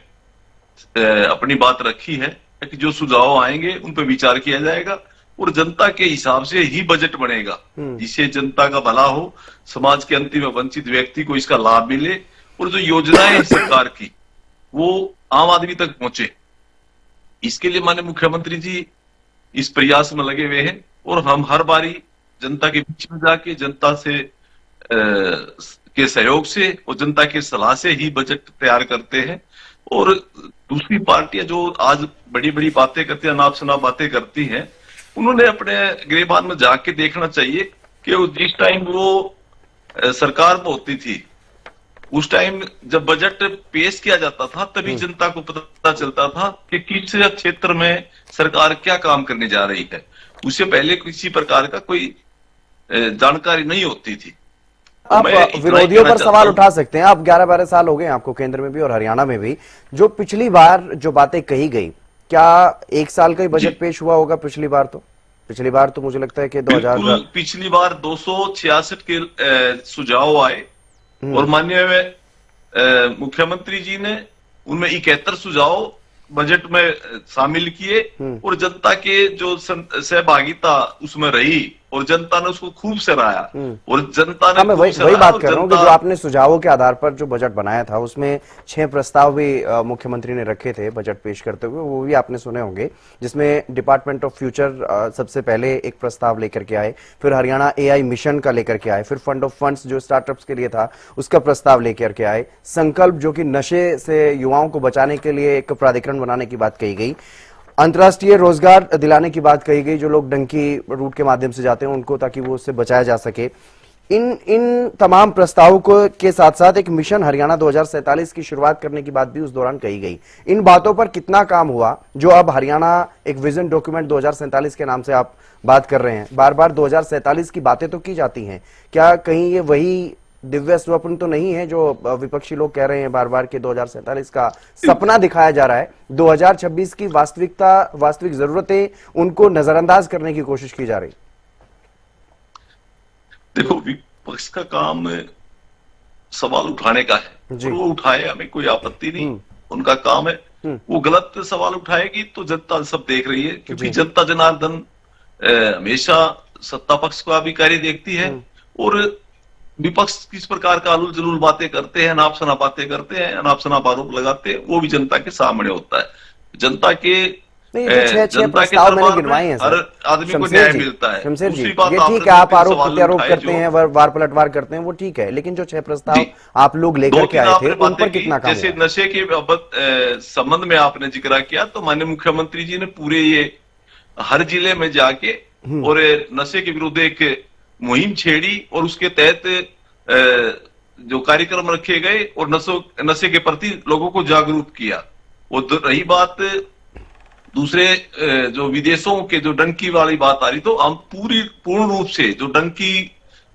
अपनी बात रखी है कि जो सुझाव आएंगे उन पर विचार किया जाएगा और जनता के हिसाब से ही बजट बनेगा, जिससे जनता का भला हो, समाज के अंतिम वंचित व्यक्ति को इसका लाभ मिले और जो योजनाएं हैं सरकार की वो आम आदमी तक पहुंचे। इसके लिए माननीय मुख्यमंत्री जी इस प्रयास में लगे हुए हैं और हम हर बारी जनता के बीच में जाके जनता से के सहयोग से और जनता के सलाह से ही बजट तैयार करते हैं। और दूसरी पार्टियां जो आज बड़ी बड़ी बातें करती हैं, अनाप शनाप बातें करती हैं, उन्होंने अपने गिरेबान में जाके देखना चाहिए कि जिस टाइम वो सरकार में होती थी, उस टाइम जब बजट पेश किया जाता था तभी जनता को पता चलता था कि किस क्षेत्र में सरकार क्या काम करने जा रही है। उससे पहले किसी प्रकार का कोई जानकारी नहीं होती थी। आप विरोधियों पर सवाल उठा सकते हैं, आप 11-12 साल हो गए आपको केंद्र में भी और हरियाणा में भी। जो पिछली बार जो बातें कही गई, क्या एक साल का ही बजट पेश हुआ होगा? पिछली बार तो मुझे लगता है कि 2000 पिछली बार 266 के सुझाव आए और माननीय मुख्यमंत्री जी ने उनमें 71 सुझाव बजट में शामिल किए और जनता के जो सहभागिता उसमें रही और जनता ने उसको खूब सराहा और जनता ने मैं वही बात कर रहा हूँ कि जो आपने सुझावों के आधार पर जो बजट बनाया था उसमें 6 प्रस्ताव भी मुख्यमंत्री ने रखे थे बजट पेश करते हुए, वो भी आपने सुने होंगे, जिसमें डिपार्टमेंट ऑफ फ्यूचर सबसे पहले एक प्रस्ताव लेकर के आए, फिर हरियाणा AI मिशन का लेकर के आए, फिर फंड ऑफ फंड्स जो स्टार्टअप्स के लिए था उसका प्रस्ताव लेकर के आए, संकल्प जो कि नशे से युवाओं को बचाने के लिए एक प्राधिकरण बनाने की बात कही गई, अंतर्राष्ट्रीय रोजगार दिलाने की बात कही गई, जो लोग डंकी रूट के माध्यम से जाते हैं उनको, ताकि वो उससे बचाया जा सके। इन तमाम प्रस्तावों को के साथ साथ एक मिशन हरियाणा 2047 की शुरुआत करने की बात भी उस दौरान कही गई। इन बातों पर कितना काम हुआ जो अब हरियाणा एक विजन डॉक्यूमेंट 2047 के नाम से आप बात कर रहे हैं? बार बार 2047 की बातें तो की जाती हैं, क्या कहीं ये वही दिव्य स्वप्न तो नहीं है जो विपक्षी लोग कह रहे हैं बार बार कि 2047 का सपना दिखाया जा रहा है? 2026 की वास्तविक जरूरतें, उनको नजरअंदाज करने की कोशिश की जा रही। देखो, विपक्ष का काम सवाल उठाने का है, वो उठाए, हमें कोई आपत्ति नहीं, उनका काम है। वो गलत सवाल उठाएगी तो जनता सब देख रही है, क्योंकि जनता जनार्दन हमेशा सत्ता पक्ष का भी कार्य देखती है और विपक्ष किस प्रकार का आलूल जलूल बातें करते हैं, अनाप शनाप बातें करते हैं, अनाप शनाप आरोप लगाते हैं, वो भी जनता के सामने होता है। जनता के नहीं, जो छह जनता के प्रस्ताव मैंने दरबार में गिनवाए हैं हर सर, आदमी को शमशेर न्याय जी, मिलता है। शमशेर जी, दूसरी बात ये आपने ठीक है, आप जो आरोप सवाल प्रत्यारोप उठाए करते जो- हैं, वार पलटवार करते हैं, वो ठीक है, लेकिन जो 6 प्रस्ताव जी। आप लोग दो लेकर के तीन आए थे आपने उन बातें पर की, कितना काम जैसे हुआ? नशे के संबंध में आपने जिक्र किया, तो माननीय मुख्यमंत्री जी ने पूरे ये हर जिले में जाके और नशे के विरुद्ध एक मुहिम छेड़ी और उसके तहत जो कार्यक्रम रखे गए और नशे के प्रति लोगों को जागरूक किया। वो रही बात दूसरे जो विदेशों के जो डंकी वाली बात आ रही, तो हम पूर्ण रूप से जो डंकी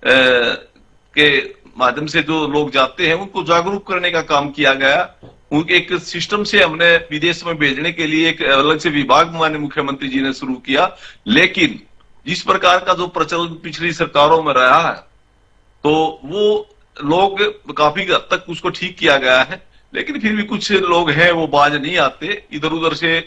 के माध्यम से जो लोग जाते हैं उनको जागरूक करने का काम किया गया। उनके एक सिस्टम से हमने विदेश में भेजने के लिए एक अलग से विभाग माननीय मुख्यमंत्री जी ने शुरू किया। लेकिन जिस प्रकार का जो प्रचलन पिछली सरकारों में रहा है, तो वो लोग काफी हद तक उसको ठीक किया गया है, लेकिन फिर भी कुछ लोग हैं वो बाज नहीं आते इधर उधर से।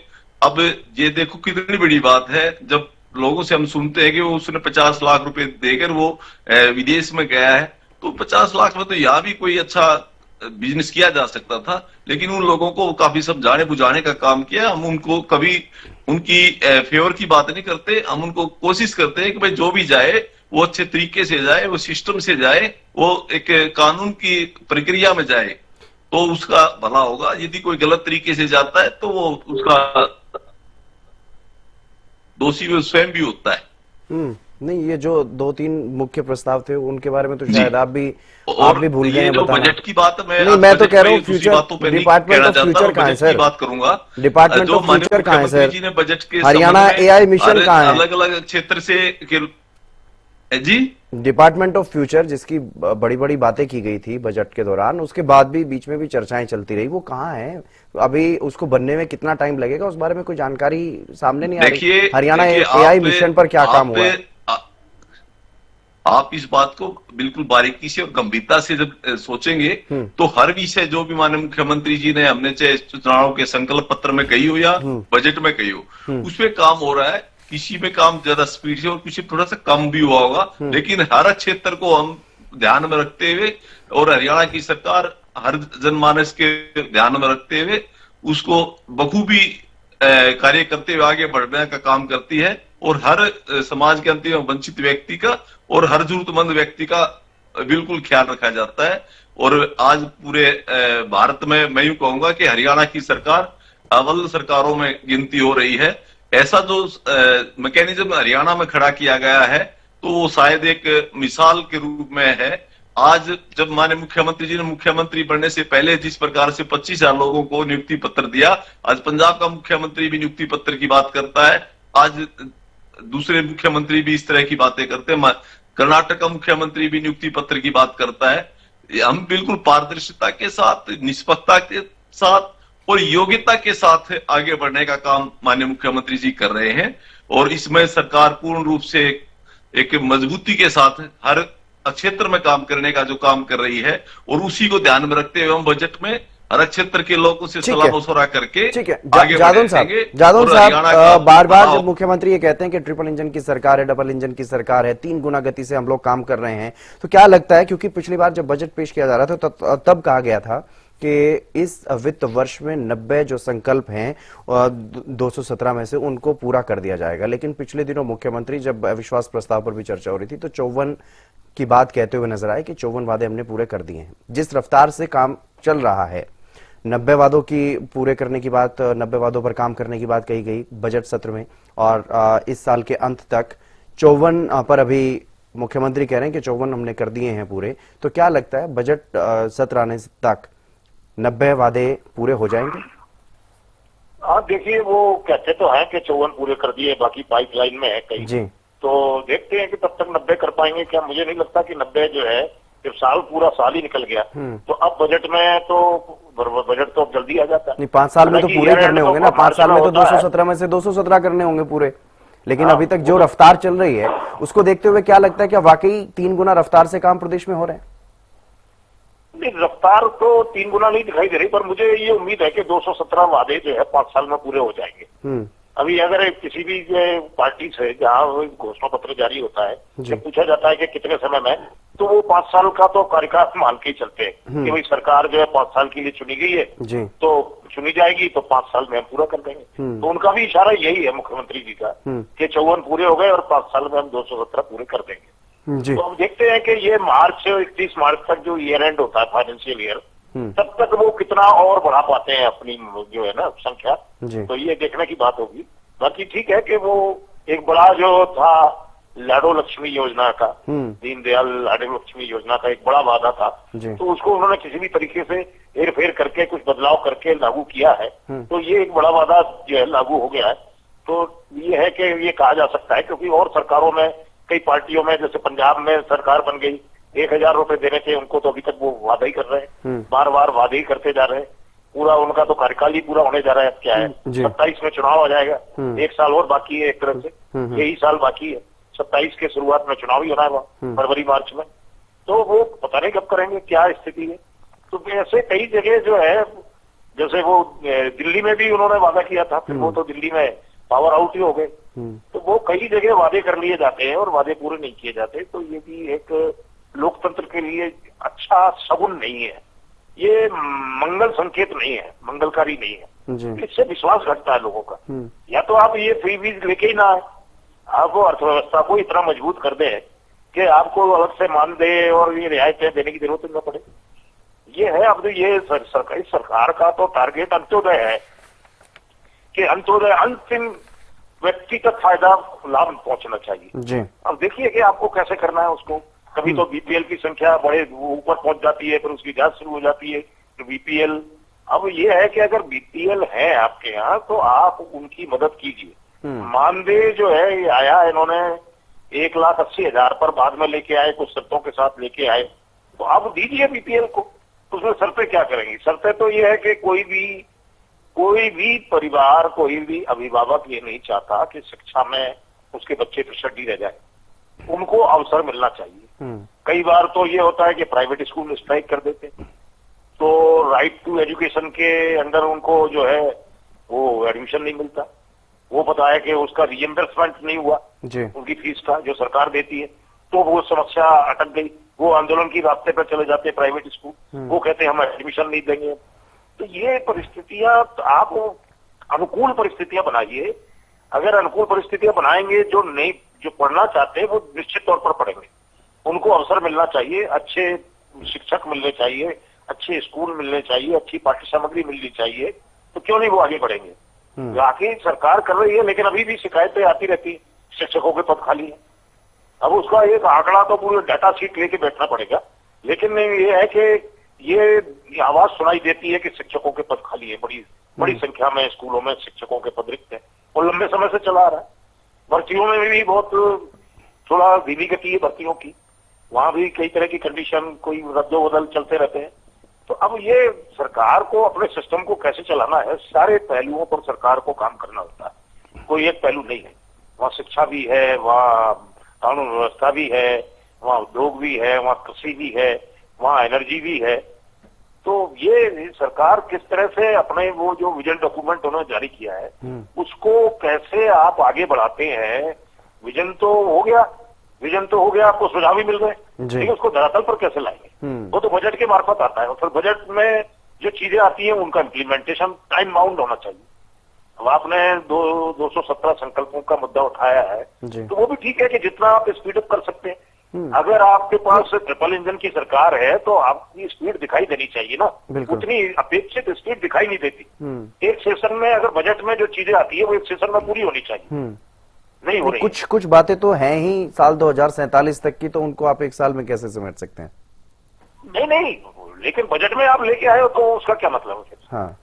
अब ये देखो कितनी बड़ी बात है, जब लोगों से हम सुनते हैं कि वो उसने 50 लाख रुपए देकर वो विदेश में गया है, तो 50 लाख में तो यहाँ भी कोई अच्छा बिजनेस किया जा सकता था। लेकिन उन लोगों को काफी समझाने बुझाने का काम किया। हम उनको कभी उनकी फेवर की बात नहीं करते, हम उनको कोशिश करते हैं कि भाई जो भी जाए वो अच्छे तरीके से जाए, वो सिस्टम से जाए, वो एक कानून की प्रक्रिया में जाए, तो उसका भला होगा। यदि कोई गलत तरीके से जाता है तो वो उसका दोषी वो स्वयं भी होता है। नहीं, ये जो 2-3 मुख्य प्रस्ताव थे उनके बारे में तो जी। शायद आप भी भूल गए ये हैं जो बताना। बजट की बात है, नहीं, मैं तो कह रहा हूँ दूसरी फ्यूचर, बातों पे नहीं डिपार्टमेंट कहना ऑफ चाहता, फ्यूचर कहाँ है बजट की सर? बात करूंगा। डिपार्टमेंट जो ऑफ माननीय फ्यूचर कहाँ है मुख्यमंत्री सर? जी ने बजट के हरियाणा संबंध में एआई मिशन कहाँ है? अलग अलग क्षेत्र से जी डिपार्टमेंट ऑफ फ्यूचर जिसकी बड़ी बड़ी बातें की गई थी बजट के दौरान, उसके बाद भी बीच में भी चर्चाएं चलती रही, वो कहाँ है अभी? उसको बनने में कितना टाइम लगेगा, उस बारे में कोई जानकारी सामने नहीं आ रही। देखिए, हरियाणा एआई मिशन पर क्या काम हुआ है? आप इस बात को बिल्कुल बारीकी से और गंभीरता से जब सोचेंगे, तो हर विषय जो भी माननीय मुख्यमंत्री जी ने, हमने चाहे चुनाव के संकल्प पत्र में कही हो या बजट में कही हो, उसमें काम हो रहा है। किसी में काम ज्यादा स्पीड से और किसी थोड़ा सा कम भी हुआ होगा, लेकिन हर क्षेत्र को हम ध्यान में रखते हुए और हरियाणा की सरकार हर जनमानस के ध्यान में रखते हुए उसको बखूबी कार्य करते हुए आगे बढ़ने का काम करती है। और हर समाज के अंतिम वंचित व्यक्ति का और हर जरूरतमंद व्यक्ति का बिल्कुल ख्याल रखा जाता है। और आज पूरे भारत में मैं यूं कहूंगा कि हरियाणा की सरकार अव्वल सरकारों में गिनती हो रही है। ऐसा जो मैकेनिज्म हरियाणा में खड़ा किया गया है, तो वो शायद एक मिसाल के रूप में है। आज जब माननीय मुख्यमंत्री जी ने मुख्यमंत्री बनने से पहले जिस प्रकार से 25,000 लोगों को नियुक्ति पत्र दिया, आज पंजाब का मुख्यमंत्री भी नियुक्ति पत्र की बात करता है, आज दूसरे मुख्यमंत्री भी इस तरह की बातें करते हैं, कर्नाटक का मुख्यमंत्री भी नियुक्ति पत्र की बात करता है। हम बिल्कुल पारदर्शिता के साथ, निष्पक्षता के साथ और योग्यता के साथ आगे बढ़ने का काम माननीय मुख्यमंत्री जी कर रहे हैं। और इसमें सरकार पूर्ण रूप से एक मजबूती के साथ हर क्षेत्र में काम करने का जो काम कर रही है, और उसी को ध्यान में रखते हुए हम बजट में हर क्षेत्र के लोगों से सलाह मशवरा करके आगे जादौन साहब, बार बार जब मुख्यमंत्री ये कहते हैं कि ट्रिपल इंजन की सरकार है, डबल इंजन की सरकार है, 3 गुना गति से हम लोग काम कर रहे हैं, तो क्या लगता है, क्योंकि पिछली बार जब बजट पेश किया जा रहा था तब कहा गया था कि इस वित्त वर्ष में 90 जो संकल्प हैं 217 में से उनको पूरा कर दिया जाएगा, लेकिन पिछले दिनों मुख्यमंत्री जब अविश्वास प्रस्ताव पर भी चर्चा हो रही थी तो 54 की बात कहते हुए नजर आए कि 54 वादे हमने पूरे कर दिए हैं। जिस रफ्तार से काम चल रहा है, 90 वादों की पूरे करने की बात, 90 वादों पर काम करने की बात कही गई बजट सत्र में, और इस साल के अंत तक 54 पर अभी मुख्यमंत्री कह रहे हैं कि 54 हमने कर दिए हैं पूरे। तो क्या लगता है बजट सत्र आने तक 90 वादे पूरे हो जाएंगे? हाँ, देखिए, वो कहते तो हैं कि 54 पूरे कर दिए, बाकी पाइपलाइन में है कहीं जी, तो देखते हैं कि तब तक 90 कर पाएंगे क्या। मुझे नहीं लगता कि 90 जो है, जब पूरा साल ही निकल गया तो अब बजट में तो बजट तो अब जल्दी आ जाता है। नहीं, 5 साल में तो पूरे करने होंगे ना, 5 साल में तो 217 में से 217 करने होंगे पूरे, लेकिन अभी तक जो रफ्तार चल रही है उसको देखते हुए क्या लगता है, क्या वाकई 3 गुना रफ्तार से काम प्रदेश में हो रहे हैं? नहीं, रफ्तार तो 3 गुना नहीं दिखाई दे रही, पर मुझे ये उम्मीद है कि 217 वादे जो है 5 साल में पूरे हो जाएंगे। अभी अगर किसी भी पार्टी से जहाँ घोषणा पत्र जारी होता है, जब पूछा जाता है कि कितने समय में, तो वो 5 साल का तो कार्यकाल मान के ही चलते हैं कि भाई सरकार जो है 5 साल के लिए चुनी गई है, तो चुनी जाएगी तो 5 साल में हम पूरा कर देंगे। तो उनका भी इशारा यही है मुख्यमंत्री जी का कि 54 पूरे हो गए और 5 साल में हम 217 पूरे कर देंगे। तो हम देखते हैं कि ये मार्च 31 मार्च तक जो ईयर एंड होता है फाइनेंशियल ईयर, तब तक वो कितना और बढ़ा पाते हैं अपनी जो है ना संख्या, तो ये देखने की बात होगी। बाकी ठीक है कि वो एक बड़ा जो था लाडो लक्ष्मी योजना का, दीनदयाल लाडो लक्ष्मी योजना का एक बड़ा वादा था, तो उसको उन्होंने किसी भी तरीके से हेर फेर करके कुछ बदलाव करके लागू किया है, तो ये एक बड़ा वादा जो है लागू हो गया है। तो ये है कि ये कहा जा सकता है, क्योंकि और सरकारों में कई पार्टियों में, जैसे पंजाब में सरकार बन गई, 1000 रुपए देने थे उनको, तो अभी तक वो वादा ही कर रहे हैं, बार बार वादे ही करते जा रहे हैं। पूरा उनका तो कार्यकाल ही पूरा होने जा रहा है। अब क्या है, 27 में चुनाव आ जाएगा, 1 साल और बाकी है, एक तरह से यही साल बाकी है, 27 के शुरुआत में चुनाव ही होना है वहाँ फरवरी मार्च में, तो वो पता नहीं कब करेंगे, क्या स्थिति है। तो ऐसे कई जगह जो है, जैसे वो दिल्ली में भी उन्होंने वादा किया था, फिर वो तो दिल्ली में पावर आउट ही हो गए, तो वो कई जगह वादे कर लिए जाते हैं और वादे पूरे नहीं किए जाते। तो ये भी एक लोकतंत्र के लिए अच्छा सगुन नहीं है, ये मंगल संकेत नहीं है, मंगलकारी नहीं है। इससे विश्वास घटता है लोगों का। या तो आप ये फ्रीबीज लेके ही ना आए, आप अर्थव्यवस्था को इतना मजबूत कर दे कि आपको अलग से मान दे और ये रियायतें देने की जरूरत न पड़े। ये है अब तो ये सरकारी सरकार का तो टारगेट अंत्योदय है कि अंत्योदय अंतिम व्यक्ति तक फायदा लाभ पहुंचना चाहिए। अब देखिए कि आपको कैसे करना है उसको। कभी तो बीपीएल की संख्या बड़े ऊपर पहुंच जाती है, फिर उसकी जांच शुरू हो जाती है, तो बीपीएल। अब ये है कि अगर बीपीएल है आपके यहाँ तो आप उनकी मदद कीजिए। मानदेय जो है ये आया, इन्होंने 1,80,000 पर बाद में लेके आए, कुछ शर्तों के साथ लेके आए, तो आप दीजिए बीपीएल को। उसमें शर्तें क्या करेंगी? शर्तें तो ये है कि कोई भी परिवार, कोई भी अभिभावक ये नहीं चाहता कि शिक्षा में उसके बच्चे पिछड़ी रह जाए, उनको अवसर मिलना चाहिए। कई बार तो ये होता है कि प्राइवेट स्कूल स्ट्राइक कर देते, तो राइट टू एजुकेशन के अंदर उनको जो है वो एडमिशन नहीं मिलता। वो पता है कि उसका रिएम्बर्समेंट नहीं हुआ उनकी फीस का जो सरकार देती है, तो वो समस्या अटक गई। वो आंदोलन की रास्ते पर चले जाते प्राइवेट स्कूल, वो कहते हैं हम एडमिशन नहीं देंगे। तो ये परिस्थितियां आप अनुकूल परिस्थितियां बनाइए। अगर अनुकूल परिस्थितियां बनाएंगे, जो पढ़ना चाहते हैं वो निश्चित तौर पर पढ़ेंगे, उनको अवसर मिलना चाहिए, अच्छे शिक्षक मिलने चाहिए, अच्छे स्कूल मिलने चाहिए, अच्छी पाठ्य सामग्री मिलनी चाहिए, तो क्यों नहीं वो आगे बढ़ेंगे। बाकी सरकार कर रही है, लेकिन अभी भी शिकायतें आती रहती, शिक्षकों के पद खाली है। अब उसका एक आंकड़ा तो पूरी डाटा शीट लेके बैठना पड़ेगा, लेकिन ये है कि ये आवाज सुनाई देती है कि शिक्षकों के पद खाली है, बड़ी संख्या में स्कूलों में शिक्षकों के पद रिक्त है, और लंबे समय से चला रहा है। भर्तियों में भी बहुत थोड़ा धीमी गति है भर्तियों की, वहां भी कई तरह की कंडीशन, कोई रद्दो-बदल चलते रहते हैं। तो अब ये सरकार को अपने सिस्टम को कैसे चलाना है, सारे पहलुओं पर सरकार को काम करना होता है, कोई एक पहलू नहीं है। वहाँ शिक्षा भी है, वहाँ कानून व्यवस्था भी है, वहाँ उद्योग भी है, वहाँ कृषि भी है, वहाँ एनर्जी भी है। तो ये सरकार किस तरह से अपने वो जो विजन डॉक्यूमेंट उन्होंने जारी किया है उसको कैसे आप आगे बढ़ाते हैं। विजन तो हो गया, आपको सुझाव भी मिल गए, लेकिन उसको धरातल पर कैसे लाएंगे? वो तो बजट के मार्फत आता है, और फिर बजट में जो चीजें आती हैं उनका इम्प्लीमेंटेशन टाइम बाउंड होना चाहिए। अब आपने 217 संकल्पों का मुद्दा उठाया है, तो वो भी ठीक है कि जितना आप स्पीड अप कर सकते हैं। अगर आपके पास ट्रिपल इंजन की सरकार है तो आपकी स्पीड दिखाई देनी चाहिए ना, उतनी अपेक्षित स्पीड दिखाई नहीं देती। एक सेशन में अगर बजट में जो चीजें आती है वो एक सेशन में पूरी होनी चाहिए, नहीं हो रही। कुछ बातें तो हैं ही साल 2047 तक की, तो उनको आप एक साल में कैसे समेट सकते हैं? नहीं, लेकिन बजट में आप लेके आए हो तो उसका क्या मतलब है? हाँ,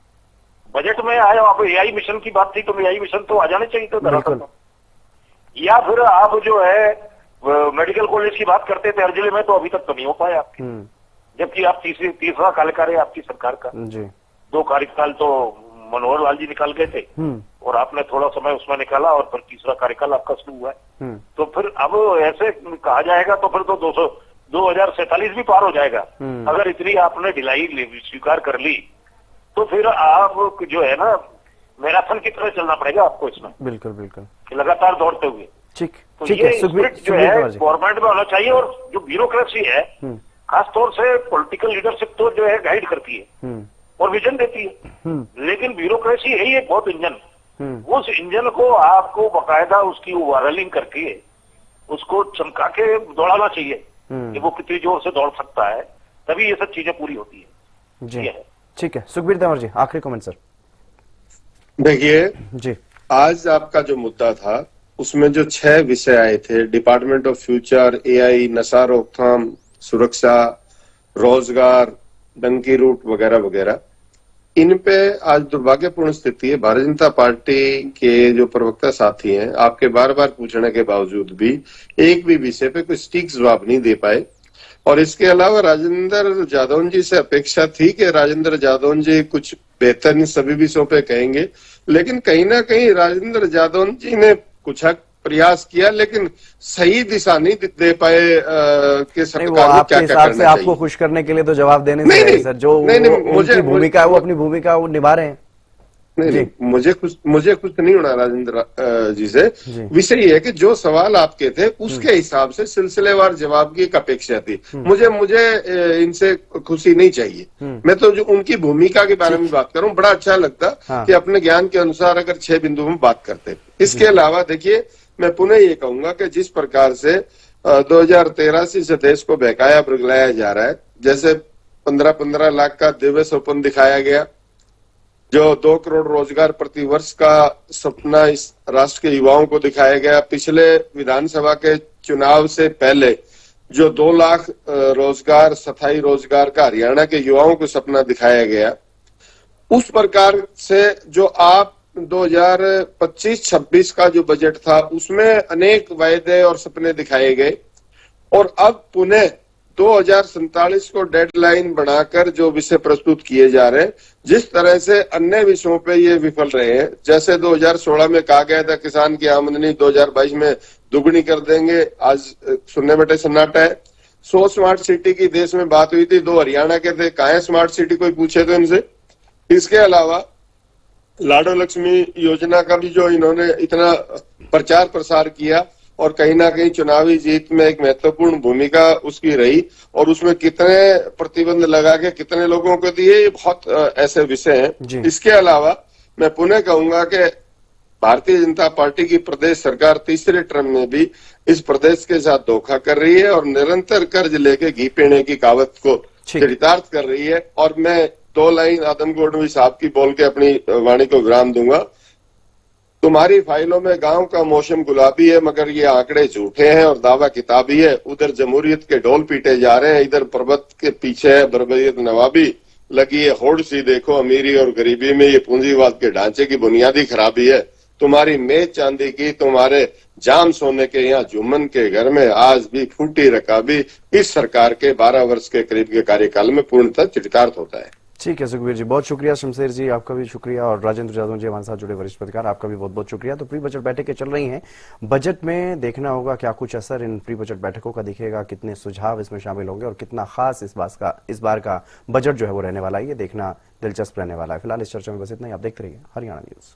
बजट में आए हो, आप एआई मिशन की बात थी तो एआई मिशन तो आ जाने चाहिए तो, या फिर आप जो है मेडिकल कॉलेज की बात करते थे हर जिले में, तो अभी तक तो नहीं हो पाया आपके, जबकि आप तीसरा कार्यकाल है आपकी सरकार का। 2 कार्यकाल तो मनोहर लाल जी निकाल गए थे और आपने थोड़ा समय उसमें निकाला, और फिर तीसरा कार्यकाल आपका शुरू हुआ है। तो फिर अब ऐसे कहा जाएगा तो फिर तो 2047 भी पार हो जाएगा। अगर इतनी आपने ढिलाई स्वीकार कर ली तो फिर आप जो है ना मैराथन की तरह चलना पड़ेगा आपको इसमें, बिल्कुल बिल्कुल, कि लगातार दौड़ते हुए। ठीक तो ठीक ये है सुखबीर स्पिरिट जो है तंवर जी। गवर्नमेंट में होना चाहिए। और जो ब्यूरोक्रेसी है खास तौर से पॉलिटिकल लीडरशिप तो जो है गाइड करती है और विजन देती है, लेकिन ब्यूरोक्रेसी है ही एक बहुत इंजन। उस इंजन को आपको बकायदा उसकी ओवरऑलिंग करके उसको चमका के दौड़ाना चाहिए कि वो कितनी जोर से दौड़ सकता है, तभी ये सब चीजें पूरी होती है। जी ठीक है सुखबीर तंवर जी, आखिरी कमेंट सर। देखिए जी, आज आपका जो मुद्दा था उसमें जो 6 विषय आए थे, डिपार्टमेंट ऑफ फ्यूचर, एआई, नशा रोकथाम, सुरक्षा, रोजगार, डंकी रूट वगैरह वगैरह, इन पे आज दुर्भाग्यपूर्ण स्थिति है। भारतीय जनता पार्टी के जो प्रवक्ता साथी हैं, आपके बार बार पूछने के बावजूद भी एक भी विषय पे कोई सटीक जवाब नहीं दे पाए। और इसके अलावा राजेंद्र जादौन जी से अपेक्षा थी कि राजेंद्र जादौन जी कुछ बेहतर नहीं सभी विषयों पे कहेंगे, लेकिन कहीं ना कहीं राजेंद्र जादौन जी ने कुछ प्रयास किया, लेकिन सही दिशा नहीं दे पाए कि सरकार को क्या क्या करना चाहिए। आपको खुश करने के लिए तो जवाब देने से नहीं, सर, जो उनकी भूमिका है वो अपनी भूमिका वो निभा रहे हैं। नहीं, मुझे कुछ नहीं होना राजेंद्र जी से। विषय ये है कि जो सवाल आपके थे उसके हिसाब से सिलसिलेवार जवाब की एक अपेक्षा थी। मुझे इनसे खुशी नहीं चाहिए। मैं तो जो उनकी भूमिका के बारे में बात करूं, बड़ा अच्छा लगता कि अपने ज्ञान के अनुसार अगर 6 बिंदुओं में बात करते। इसके अलावा देखिए, मैं पुनः ये कहूंगा कि जिस प्रकार से 2083 से देश को बहकाया बुगलाया जा रहा है, जैसे 15-15 लाख का दिव्य स्वप्न दिखाया गया, जो 2 करोड़ रोजगार प्रति वर्ष का सपना इस राष्ट्र के युवाओं को दिखाया गया। पिछले विधानसभा के चुनाव से पहले जो 2 लाख रोजगार, स्थायी रोजगार का हरियाणा के युवाओं को सपना दिखाया गया, उस प्रकार से जो आप 2025-26 का जो बजट था उसमें अनेक वायदे और सपने दिखाए गए, और अब पुनः 2047 को डेडलाइन बनाकर जो विषय प्रस्तुत किए जा रहे हैं, जिस तरह से अन्य विषयों पे ये विफल रहे हैं। जैसे 2016 में कहा गया था किसान की आमदनी 2022 में दुगनी कर देंगे, आज सुनने बैठे सन्नाटा है। 100 स्मार्ट सिटी की देश में बात हुई थी, 2 हरियाणा के थे, कहाँ है स्मार्ट सिटी, कोई पूछे तो इनसे। इसके अलावा लाडो लक्ष्मी योजना का भी जो इन्होंने इतना प्रचार प्रसार किया और कहीं ना कहीं चुनावी जीत में एक महत्वपूर्ण भूमिका उसकी रही, और उसमें कितने प्रतिबंध लगा के कितने लोगों को दिए, ये बहुत ऐसे विषय हैं। इसके अलावा मैं पुनः कहूंगा कि भारतीय जनता पार्टी की प्रदेश सरकार तीसरे टर्म में भी इस प्रदेश के साथ धोखा कर रही है और निरंतर कर्ज लेके घी पीने की कहावत को चरितार्थ कर रही है। और मैं 2 लाइन आदम गोडवी साहब की बोल के अपनी वाणी को विराम दूंगा। तुम्हारी फाइलों में गांव का मौसम गुलाबी है, मगर ये आंकड़े झूठे हैं और दावा किताबी है। उधर जमहूरियत के ढोल पीटे जा रहे हैं, इधर पर्वत के पीछे है बर्बरियत नवाबी। लगी है होड़ सी देखो अमीरी और गरीबी में, ये पूंजीवाद के ढांचे की बुनियादी खराबी है। तुम्हारी मेज चांदी की, तुम्हारे जाम सोने के, यहाँ जुम्मन के घर में आज भी फूटी रकाबी इस सरकार के 12 वर्ष के करीब के कार्यकाल में पूर्णतः चरितार्थ होता है। ठीक है सुखबीर जी, बहुत शुक्रिया। शमशेर जी आपका भी शुक्रिया, और राजेंद्र जादव जी हमारे साथ जुड़े वरिष्ठ पत्रकार, आपका भी बहुत बहुत शुक्रिया। तो प्री बजट बैठकें चल रही हैं, बजट में देखना होगा क्या कुछ असर इन प्री बजट बैठकों का दिखेगा, कितने सुझाव इसमें शामिल होंगे और कितना खास इस बार का बजट जो है वो रहने वाला है, ये देखना दिलचस्प रहने वाला है। फिलहाल इस चर्चा में बस इतना ही। आप देखते रहिए हरियाणा न्यूज।